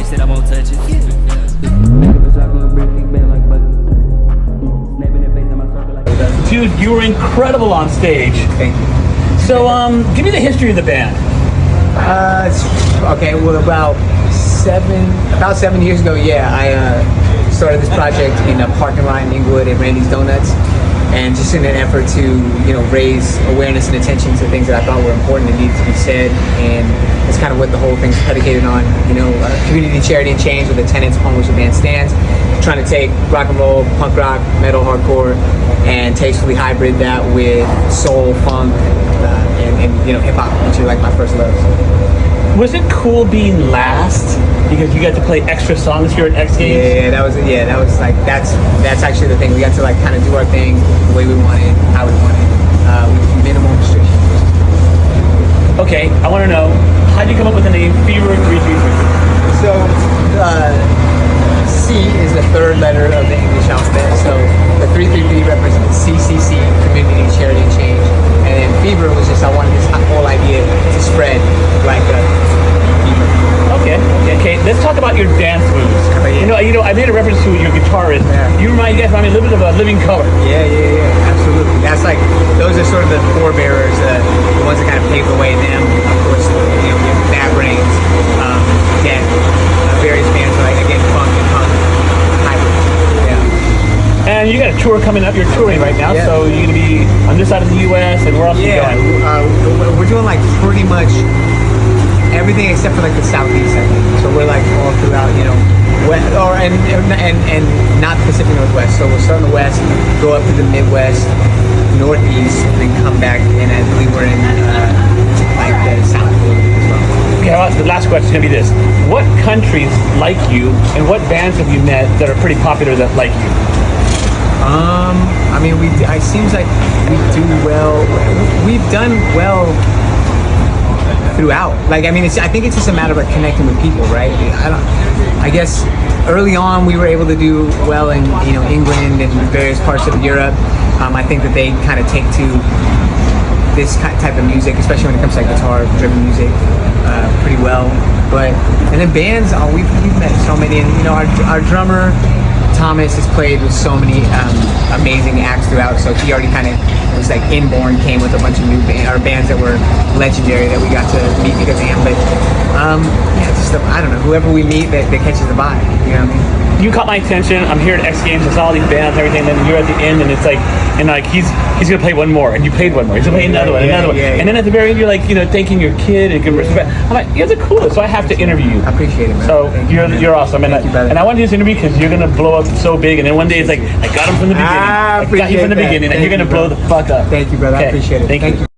They said I won't touch it. Dude, you were incredible on stage. Thank you. So, give me the history of the band. Okay, well, about 7 years ago, yeah, I started this project in a parking lot in Inglewood at Randy's Donuts, and just in an effort to, raise awareness and attention to things that I thought were important and needed to be said, and that's kind of what the whole thing's predicated on, community, charity, and change with the tenets upon which the band stands, trying to take rock and roll, punk rock, metal, hardcore, and tastefully hybrid that with soul, funk, and hip hop, which are like my first loves. Was it cool being last because you got to play extra songs here at X Games? Yeah, that was like that's actually the thing. We got to like kind of do our thing the way we wanted, how we wanted, with minimal restrictions. Okay, I want to know, how did you come up with the name Fever333? So, C is the third letter of the English alphabet. So the 333 represents CCC, Community, Charity, and Change. And then Fever was just, I wanted this whole idea to spread like a fever. Okay, let's talk about your dance moves. I made a reference to your guitarist. Yeah. You remind me a little bit of a Living Color. Yeah, absolutely. That's like, those are sort of the forebearers, the ones that kind of paved the way. Them, of course, we have Bad Brains, again, various bands like, again, funk and punk, hybrid. Yeah. And you got a tour coming up. You're touring right now, Yeah. so you're going to be on this side of the U.S. and where else are you going? We're doing like pretty much everything except for like the southeast, I think. So we're like all throughout, west, and not the Pacific Northwest. So we'll start in the west, go up to the Midwest, Northeast, and then come back. And I believe we're in like the South as well. Okay, well, the last question is going to be this: what countries like you, and what bands have you met that are pretty popular that like you? It seems like we do well. We've done well throughout. I think it's just a matter of like connecting with people, right? I guess early on we were able to do well in England and various parts of Europe. I think that they kind of take to this type of music, especially when it comes to like guitar-driven music, pretty well. And then bands, we've met so many, and our drummer Thomas has played with so many amazing acts throughout, so he already kind of was like inborn, came with a bunch of new bands that were legendary that we got to meet because of him. But I don't know, whoever we meet that catches the vibe, you know what I mean? You caught my attention. I'm here at X Games. I saw all these bands and everything. And then you're at the end, and it's like, he's gonna play one more, and you played one more. He's gonna play another one. And then at the very end, you're like, thanking your kid and good respect. I'm like, you're the coolest. So I have to interview you. I appreciate it, man. So you're awesome. And I want to do this interview because you're gonna blow up so big. And then one day it's like, I got him from the beginning. I got you from the beginning, and you're gonna blow the fuck up. Thank you, brother. I appreciate it. Thank you.